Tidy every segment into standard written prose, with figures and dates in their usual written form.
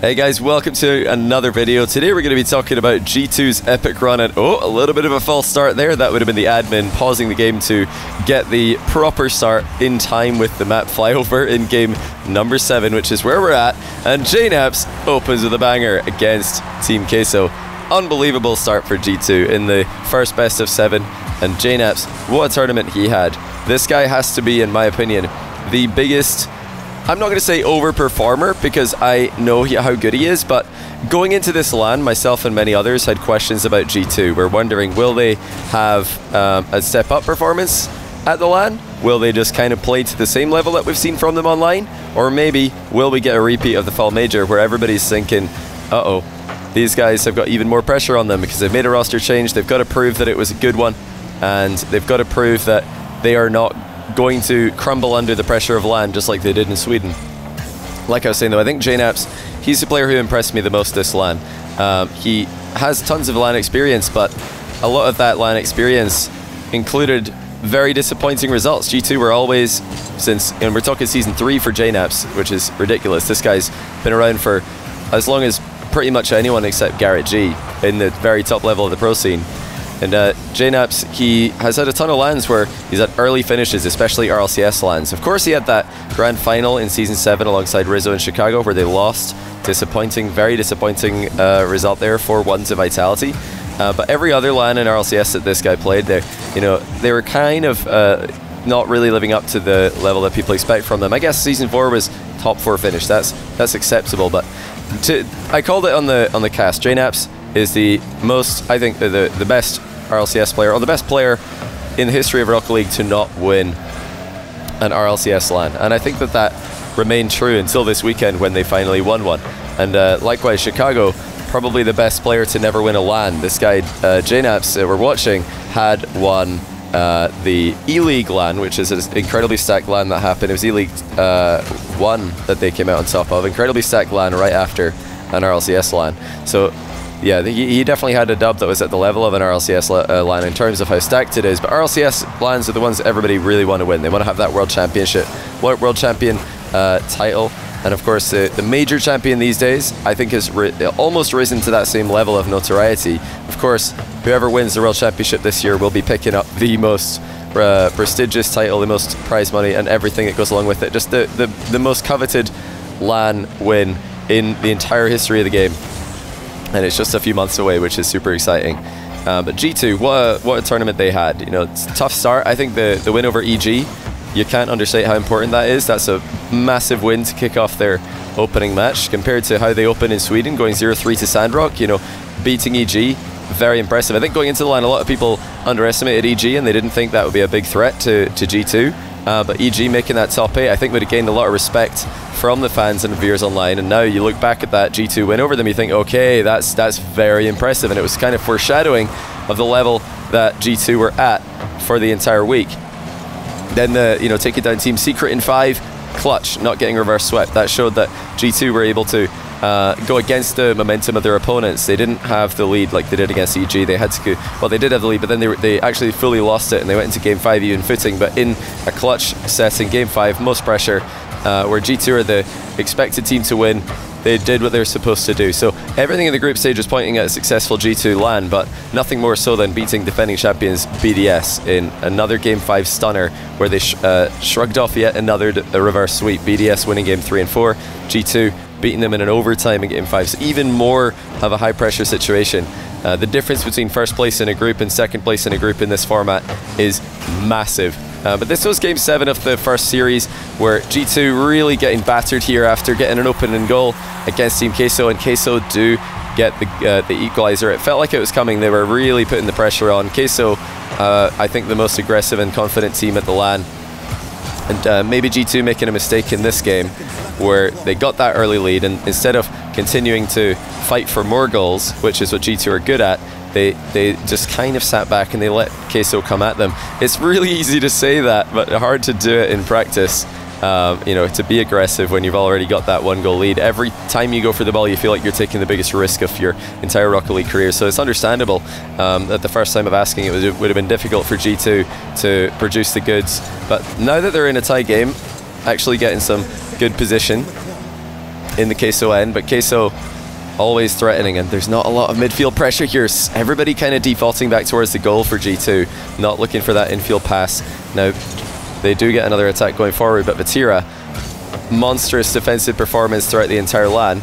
Hey guys, welcome to another video. Today we're going to be talking about G2's epic run and a little bit of a false start there. That would have been the admin pausing the game to get the proper start in time with the map flyover in game number 7, which is where we're at. And JNAPS opens with a banger against Team Queso. Unbelievable start for G2 in the first best of 7. And JNAPS, what a tournament he had. This guy has to be, in my opinion, the biggest, I'm not going to say overperformer because I know how good he is, but going into this LAN, myself and many others had questions about G2. We're wondering, will they have a step-up performance at the LAN? Will they just kind of play to the same level that we've seen from them online? Or maybe, will we get a repeat of the Fall Major where everybody's thinking, uh-oh, these guys have got even more pressure on them because they've made a roster change, they've got to prove that it was a good one, and they've got to prove that they are not going to crumble under the pressure of LAN just like they did in Sweden. Like I was saying though, I think JNAPS, he's the player who impressed me the most this LAN. He has tons of LAN experience, but a lot of that LAN experience included very disappointing results. G2 were always, and we're talking season 3 for JNAPS, which is ridiculous. This guy's been around for as long as pretty much anyone except Garrett G in the very top level of the pro scene. And JNAPS, he has had a ton of LANs where he's had early finishes, especially RLCS LANs. Of course, he had that grand final in Season 7 alongside Rizzo in Chicago where they lost. Disappointing, very disappointing result there, 4-1 to Vitality. But every other LAN in RLCS that this guy played, they were kind of not really living up to the level that people expect from them. I guess Season 4 was top 4 finish. That's acceptable, but I called it on the cast. JNAPS is the most, I think, the best RLCS player, or the best player in the history of Rocket League to not win an RLCS LAN. And I think that remained true until this weekend when they finally won one. And likewise, Chicago, probably the best player to never win a LAN. This guy, JNAPS, we're watching, had won the E-League LAN, which is an incredibly stacked LAN that happened. It was E-League 1 that they came out on top of. Incredibly stacked LAN right after an RLCS LAN. So yeah, he definitely had a dub that was at the level of an RLCS LAN in terms of how stacked it is. But RLCS LANs are the ones that everybody really want to win. They want to have that world championship, world champion title. And of course, the major champion these days, I think, has almost risen to that same level of notoriety. Of course, whoever wins the world championship this year will be picking up the most prestigious title, the most prize money, and everything that goes along with it. Just the most coveted LAN win in the entire history of the game. And it's just a few months away, which is super exciting. But G2, what a tournament they had. You know, it's a tough start. I think the win over EG, you can't understate how important that is. That's a massive win to kick off their opening match compared to how they opened in Sweden, going 0-3 to Sandrock. You know, beating EG, very impressive. I think going into the line, a lot of people underestimated EG and they didn't think that would be a big threat to G2. But EG making that top 8, I think, would have gained a lot of respect from the fans and viewers online. And now you look back at that G2 win over them, you think, okay, that's very impressive. And it was kind of foreshadowing of the level that G2 were at for the entire week. Then taking down Team Secret in 5, clutch, not getting reverse swept. That showed that G2 were able to go against the momentum of their opponents. They didn't have the lead like they did against EG. They had to, well, they did have the lead, but then they actually fully lost it and they went into Game 5 even footing. But in a clutch set in Game 5, most pressure, where G2 are the expected team to win, they did what they were supposed to do. So everything in the group stage was pointing at a successful G2 LAN, but nothing more so than beating defending champions BDS in another Game 5 stunner where they shrugged off yet another reverse sweep. BDS winning Game 3 and 4, G2 beating them in an overtime in Game 5. So even more of a high pressure situation. The difference between first place in a group and second place in a group in this format is massive. But this was Game 7 of the first series, where G2 really getting battered here after getting an opening goal against Team Queso, and Queso do get the equalizer. It felt like it was coming. They were really putting the pressure on. Queso, I think, the most aggressive and confident team at the LAN. And maybe G2 making a mistake in this game where they got that early lead, and instead of continuing to fight for more goals, which is what G2 are good at, they just kind of sat back and they let Queso come at them. It's really easy to say that, but hard to do it in practice. To be aggressive when you've already got that 1-goal lead. Every time you go for the ball, you feel like you're taking the biggest risk of your entire Rocket League career. So it's understandable that the first time of asking it would have been difficult for G2 to produce the goods. But now that they're in a tie game, actually getting some good position, in the Queso end, but Queso always threatening, and there's not a lot of midfield pressure here. Everybody kind of defaulting back towards the goal for G2, not looking for that infield pass. Now, they do get another attack going forward, but Vatira, monstrous defensive performance throughout the entire LAN,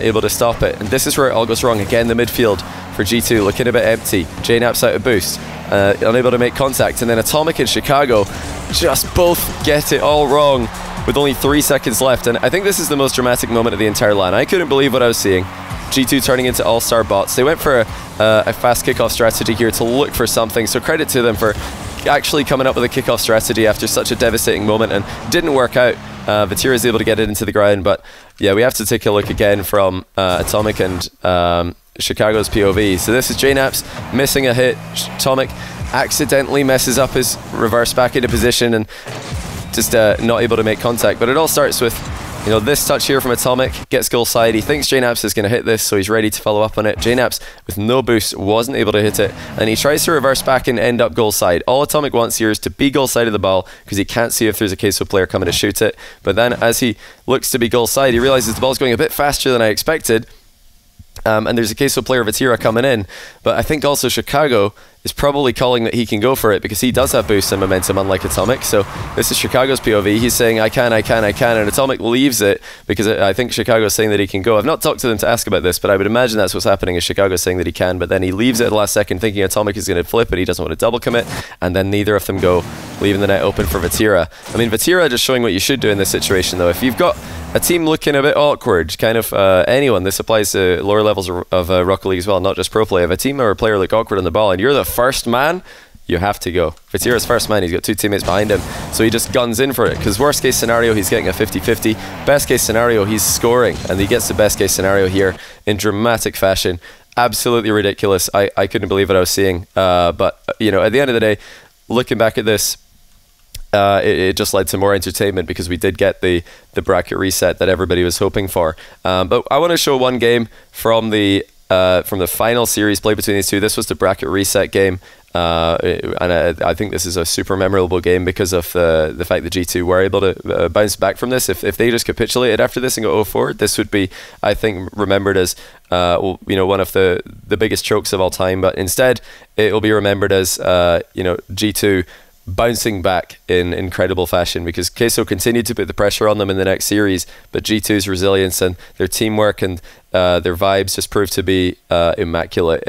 able to stop it. And this is where it all goes wrong. Again, the midfield for G2 looking a bit empty. JKnaps out of boost, unable to make contact, and then Atomic and Chicago just both get it all wrong with only 3 seconds left. And I think this is the most dramatic moment of the entire LAN. I couldn't believe what I was seeing. G2 turning into all-star bots. They went for a fast kickoff strategy here to look for something, so credit to them for actually coming up with a kickoff strategy after such a devastating moment, and didn't work out. Vatira is able to get it into the ground, but yeah, we have to take a look again from Atomic and Chicago's POV. So this is JKnaps missing a hit. Atomic accidentally messes up his reverse back into position and just not able to make contact. But it all starts with, you know, this touch here from Atomic, gets goal side. He thinks JKnaps is going to hit this, so he's ready to follow up on it. JKnaps, with no boost, wasn't able to hit it, and he tries to reverse back and end up goal side. All Atomic wants here is to be goal side of the ball, because he can't see if there's a Queso player coming to shoot it. But then as he looks to be goal side, he realizes the ball's going a bit faster than I expected. And there's a Queso player, Vatira, coming in. But I think also Chicago is probably calling that he can go for it, because he does have boost and momentum, unlike Atomic. So this is Chicago's POV. He's saying, I can, and Atomic leaves it, because I think Chicago's saying that he can go. I've not talked to them to ask about this, but I would imagine that's what's happening, is Chicago's saying that he can, but then he leaves it at the last second, thinking Atomic is going to flip it. He doesn't want to double commit, and then neither of them go, leaving the net open for Vatira. I mean, Vatira just showing what you should do in this situation, though. If you've got a team looking a bit awkward, kind of anyone, this applies to lower levels of Rocket League as well, not just pro play. If a team or a player look awkward on the ball and you're the first man, you have to go. Vatira's first man, he's got 2 teammates behind him, so he just guns in for it, because worst case scenario, he's getting a 50-50. Best case scenario, he's scoring, and he gets the best case scenario here in dramatic fashion. Absolutely ridiculous. I couldn't believe what I was seeing. But, you know, at the end of the day, looking back at this, it just led to more entertainment, because we did get the bracket reset that everybody was hoping for. But I want to show one game from the final series played between these two. This was the bracket reset game, and I think this is a super memorable game because of the fact that G2 were able to bounce back from this. If they just capitulated after this and go 0-4, this would be, I think, remembered as you know, one of the biggest chokes of all time. But instead, it will be remembered as you know, G2 bouncing back in incredible fashion, because Queso continued to put the pressure on them in the next series, but G2's resilience and their teamwork and their vibes just proved to be immaculate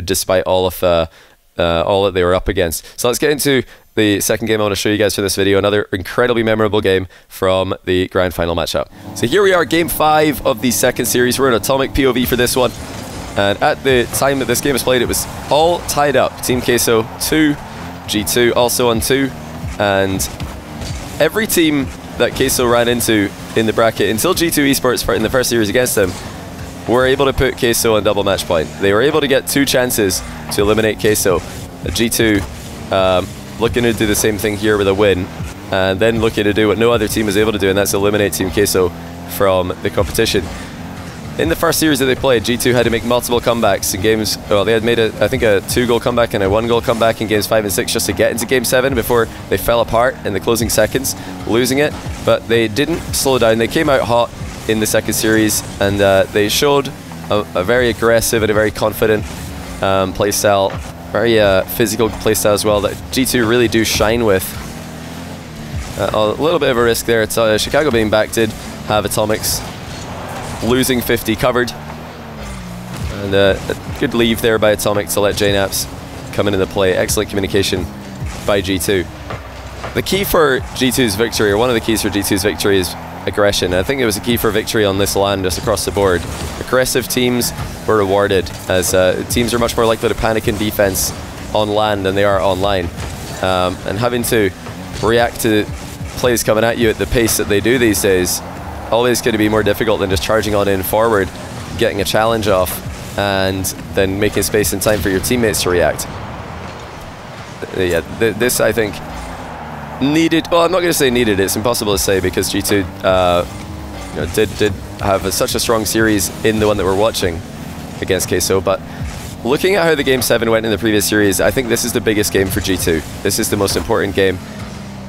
despite all that they were up against. So let's get into the second game I want to show you guys for this video, another incredibly memorable game from the grand final matchup. So here we are, game 5 of the second series. We're in Atomic POV for this one, and at the time that this game was played, it was all tied up. Team Queso 2, G2 also on 2, and every team that Queso ran into in the bracket until G2 Esports in the first series against them were able to put Queso on double match point. They were able to get 2 chances to eliminate Queso. G2 looking to do the same thing here with a win, and then looking to do what no other team was able to do, and that's eliminate Team Queso from the competition. In the first series that they played, G2 had to make multiple comebacks in games. Well, they had made I think a 2-goal comeback and a 1-goal comeback in games 5 and 6 just to get into game 7 before they fell apart in the closing seconds, losing it. But they didn't slow down. They came out hot in the second series, and they showed a very aggressive and a very confident playstyle, very physical playstyle as well, that G2 really do shine with. A little bit of a risk there. It's Chicago being back did have Atomics losing 50 covered, and a good leave there by Atomic to let JKnaps come into the play. Excellent communication by G2. The key for G2's victory, or one of the keys for G2's victory, is aggression. I think it was a key for victory on this LAN just across the board. Aggressive teams were rewarded, as teams are much more likely to panic in defense on LAN than they are online, and having to react to plays coming at you at the pace that they do these days always going to be more difficult than just charging on in forward, getting a challenge off, and then making space and time for your teammates to react. Yeah, this I think needed. Well, I'm not going to say needed. It's impossible to say, because G2 you know, did have such a strong series in the one that we're watching against Queso. But looking at how the game 7 went in the previous series, I think this is the biggest game for G2. This is the most important game.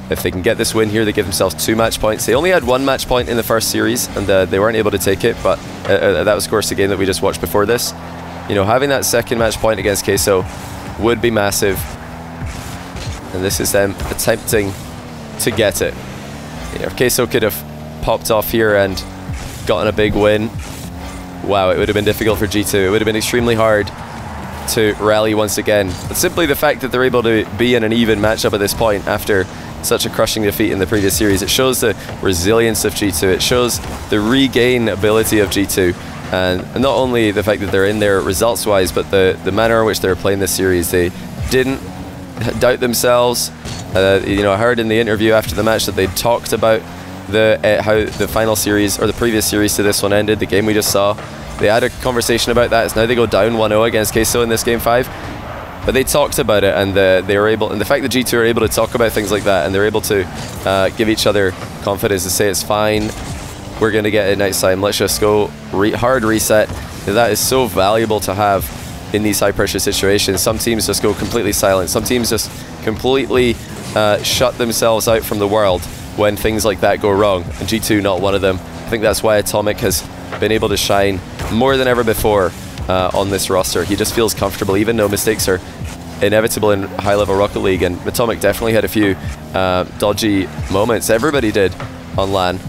If they can get this win here, they give themselves 2 match points. They only had 1 match point in the first series, and they weren't able to take it, but that was, of course, the game that we just watched before this. You know, having that second match point against Queso would be massive, and this is them attempting to get it. You know, if Queso could have popped off here and gotten a big win, wow, it would have been difficult for G2. It would have been extremely hard to rally once again. But simply the fact that they're able to be in an even matchup at this point after such a crushing defeat in the previous series, it shows the resilience of G2. It shows the regain ability of G2. And not only the fact that they're in there results-wise, but the manner in which they were playing this series. They didn't doubt themselves. You know, I heard in the interview after the match that they talked about how the final series, or the previous series to this one, ended, the game we just saw. They had a conversation about that. It's now they go down 1-0 against Queso in this game 5. But they talked about it, and they were able, and the fact that G2 are able to talk about things like that, and they're able to give each other confidence to say it's fine, we're going to get it next time, let's just go hard reset. That is so valuable to have in these high pressure situations. Some teams just go completely silent. Some teams just completely shut themselves out from the world when things like that go wrong, and G2 not one of them. I think that's why Atomic has been able to shine more than ever before on this roster. He just feels comfortable, even though mistakes are inevitable in high-level Rocket League, and Atomic definitely had a few dodgy moments. Everybody did on LAN.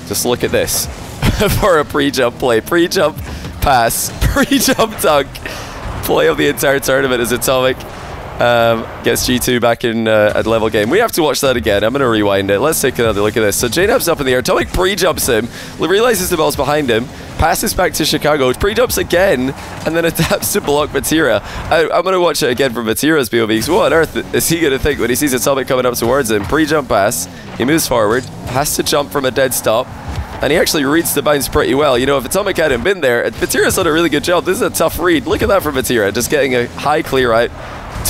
Just look at this for a pre-jump play, pre-jump pass, pre-jump dunk. Play of the entire tournament as Atomic gets G2 back in a level game. We have to watch that again. I'm going to rewind it. Let's take another look at this. So JNAB's up in the air. Atomic pre-jumps him, realizes the ball's behind him, passes back to Chicago, pre-jumps again, and then adapts to block Vatira. I'm going to watch it again from Vatira's POV, because what on earth is he going to think when he sees Atomic coming up towards him? Pre-jump pass, he moves forward, has to jump from a dead stop, and he actually reads the bounce pretty well. You know, if Atomic hadn't been there, Vatira's done a really good job. This is a tough read. Look at that from Vatira, just getting a high clear out.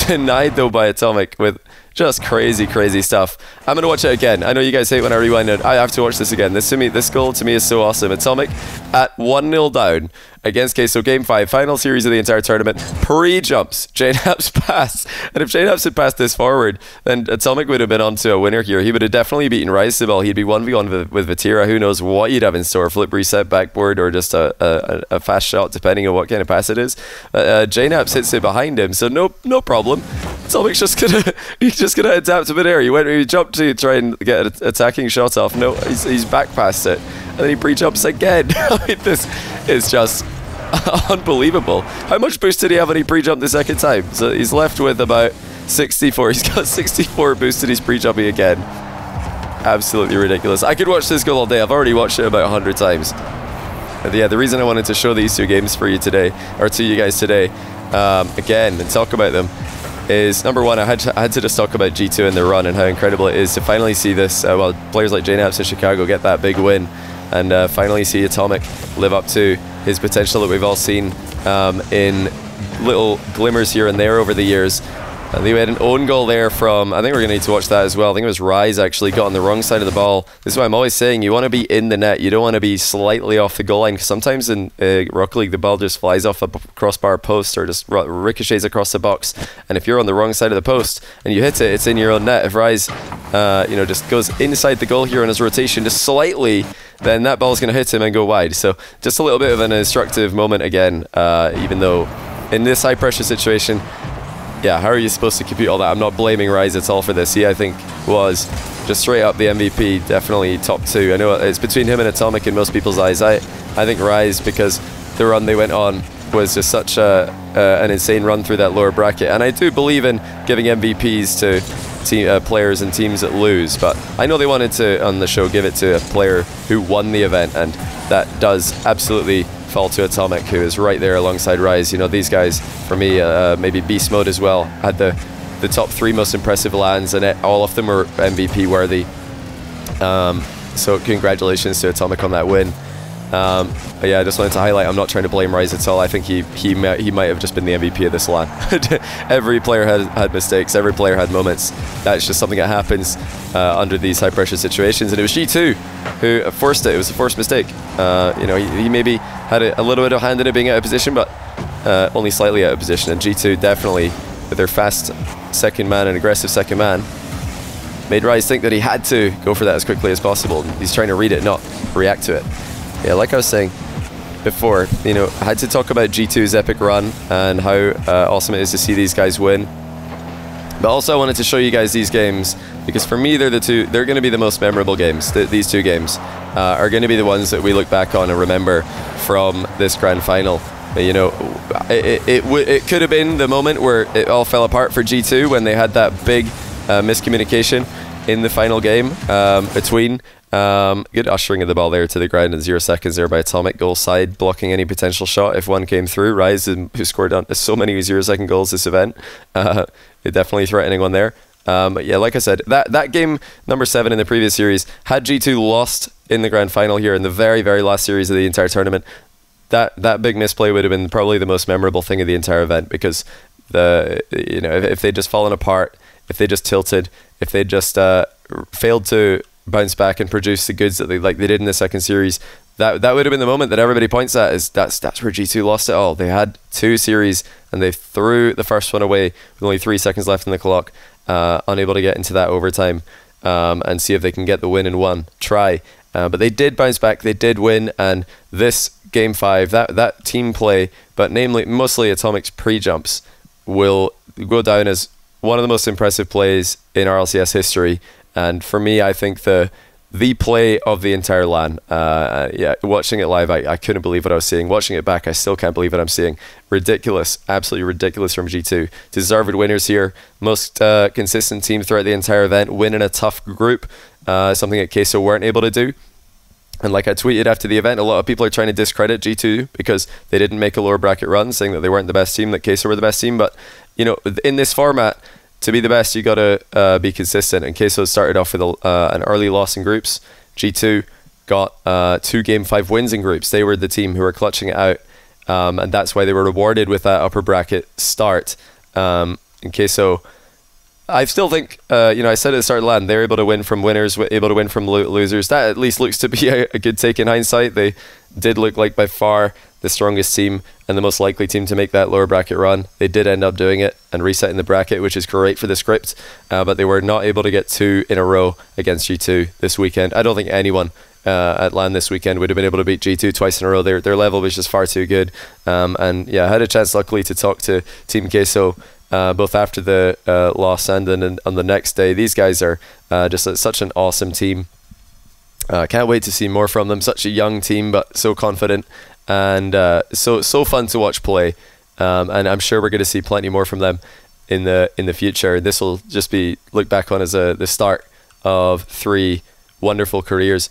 Denied though by Atomic with just crazy stuff. I'm gonna watch it again. I know you guys hate when I rewind it. I have to watch this again. This goal to me is so awesome. Atomic at 1-0 down against Queso, game 5, final series of the entire tournament. Pre-jumps JNAB's pass, and if JNAB's had passed this forward, then Atomic would have been onto a winner here. He would have definitely beaten Rise the ball. He'd be 1v1 with Vatira. Who knows what he'd have in store? Flip reset, backboard, or just a fast shot, depending on what kind of pass it is. JNAB's hits it behind him, so no problem. Atomic's just gonna adapt to midair. He jumped to try and get an attacking shot off. No, he's back past it, and then he pre-jumps again. I mean, this is just unbelievable. How much boost did he have when he pre-jumped the second time? So he's left with about 64. He's got 64 boost and he's pre-jumping again. Absolutely ridiculous. I could watch this goal all day. I've already watched it about 100 times. But yeah, the reason I wanted to show these two games for you today, or to you guys today, again, and talk about them, is number one, I had to just talk about G2 and their run and how incredible it is to finally see this, well, players like JNAPS in Chicago get that big win, and finally see Atomic live up to his potential that we've all seen in little glimmers here and there over the years. They had an own goal there from, I think we're going to need to watch that as well. I think it was Rise actually got on the wrong side of the ball. This is why I'm always saying you want to be in the net. You don't want to be slightly off the goal line, because sometimes in Rocket League the ball just flies off a crossbar post or just ricochets across the box. And if you're on the wrong side of the post and you hit it, it's in your own net. If Rise just goes inside the goal here on his rotation just slightly, then that ball's going to hit him and go wide. So just a little bit of an instructive moment again, even though in this high pressure situation, yeah, how are you supposed to compute all that? I'm not blaming Rise at all for this. He, I think, was just straight up the MVP, definitely top two. I know it's between him and Atomic in most people's eyes. I think Rise, because the run they went on was just such an insane run through that lower bracket. And I do believe in giving MVPs to players and teams that lose, but I know they wanted to, on the show, give it to a player who won the event, and that does absolutely fall to Atomic, who is right there alongside Rise. You know, these guys, for me, maybe Beast Mode as well, had the top 3 most impressive lands, and all of them were MVP worthy. So congratulations to Atomic on that win. But yeah, I just wanted to highlight, I'm not trying to blame Rise at all. I think he might have just been the MVP of this LAN. Every player had mistakes, every player had moments. That's just something that happens under these high pressure situations, and it was G2 who forced it. It was a forced mistake. He maybe had a little bit of hand in it being out of position, but only slightly out of position, and G2 definitely, with their fast second man and aggressive second man, made Rise think that he had to go for that as quickly as possible. He's trying to read it, not react to it. Yeah, like I was saying before, you know, I had to talk about G2's epic run and how awesome it is to see these guys win. But also I wanted to show you guys these games because for me they're going to be the most memorable games. These two games are going to be the ones that we look back on and remember from this grand final. You know, it could have been the moment where it all fell apart for G2 when they had that big miscommunication in the final game between. Good ushering of the ball there to the ground in 0 seconds there by Atomic. Goal side, blocking any potential shot if one came through. Rise, who scored on so many 0-second goals this event, definitely threatening one there. But yeah, like I said, that game number 7 in the previous series, had G2 lost in the grand final here in the very, very last series of the entire tournament, that big misplay would have been probably the most memorable thing of the entire event, because if they'd just fallen apart, if they just tilted, if they just failed to bounce back and produce the goods that they did in the second series, that would have been the moment that everybody points at, is that's where G2 lost it all. They had 2 series and they threw the first one away with only 3 seconds left in the clock, unable to get into that overtime and see if they can get the win in one try. But they did bounce back, they did win, and this game 5, that team play, but mostly Atomic's pre-jumps, will go down as one of the most impressive plays in RLCS history. And for me, I think the play of the entire LAN. Yeah, watching it live, I couldn't believe what I was seeing. Watching it back, I still can't believe what I'm seeing. Ridiculous, absolutely ridiculous from G2. Deserved winners here. Most consistent team throughout the entire event. Win in a tough group, something that Queso weren't able to do. And like I tweeted after the event, a lot of people are trying to discredit G2 because they didn't make a lower bracket run, saying that they weren't the best team, that Queso were the best team. But, you know, in this format, to be the best, you got to be consistent. And Queso started off with an early loss in groups. G2 got 2 Game 5 wins in groups. They were the team who were clutching it out. And that's why they were rewarded with that upper bracket start. And Queso, I still think, I said at the start of the LAN, they're able to win from winners, able to win from losers. That at least looks to be a good take in hindsight. They did look like by far the strongest team and the most likely team to make that lower bracket run. They did end up doing it and resetting the bracket, which is great for the script, but they were not able to get 2 in a row against G2 this weekend. I don't think anyone at LAN this weekend would have been able to beat G2 twice in a row. Their level was just far too good. And yeah, I had a chance luckily to talk to Team Queso both after the loss and then on the next day. These guys are just such an awesome team. Can't wait to see more from them. Such a young team, but so confident and so fun to watch play. And I'm sure we're going to see plenty more from them in the future. This will just be looked back on as the start of 3 wonderful careers.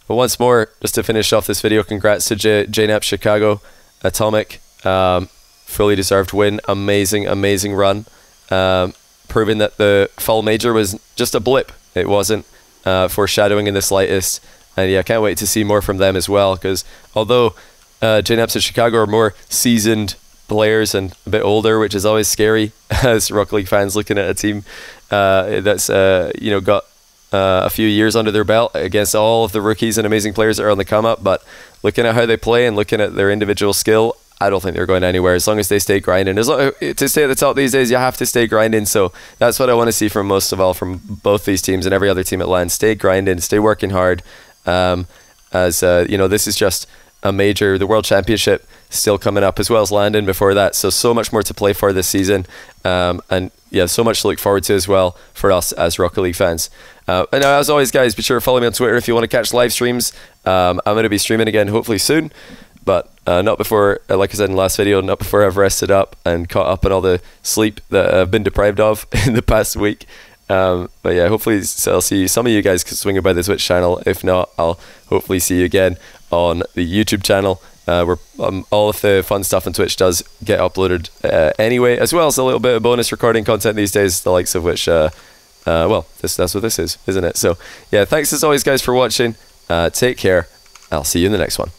But once more, just to finish off this video, congrats to JNAP Chicago, Atomic. Fully deserved win. Amazing run. Proving that the fall major was just a blip. It wasn't foreshadowing in the slightest. And yeah, can't wait to see more from them as well, because although JNAPs in Chicago are more seasoned players and a bit older, which is always scary as Rocket League fans looking at a team that's got a few years under their belt against all of the rookies and amazing players that are on the come up. But looking at how they play and looking at their individual skill, I don't think they're going anywhere as long as they stay grinding. To stay at the top these days, you have to stay grinding. So that's what I want to see from most of all from both these teams and every other team at LAN. Stay grinding, stay working hard. This is just a major. The World Championship still coming up as well as London before that. So much more to play for this season. And yeah, so much to look forward to as well for us as Rocket League fans. And as always, guys, be sure to follow me on Twitter if you want to catch live streams. I'm going to be streaming again hopefully soon. But not before, like I said in the last video, not before I've rested up and caught up on all the sleep that I've been deprived of in the past week. But yeah, hopefully I'll see some of you guys swinging by the Twitch channel. If not, I'll hopefully see you again on the YouTube channel, where all of the fun stuff on Twitch does get uploaded anyway, as well as a little bit of bonus recording content these days, the likes of which, that's what this is, isn't it? So yeah, thanks as always, guys, for watching. Take care. I'll see you in the next one.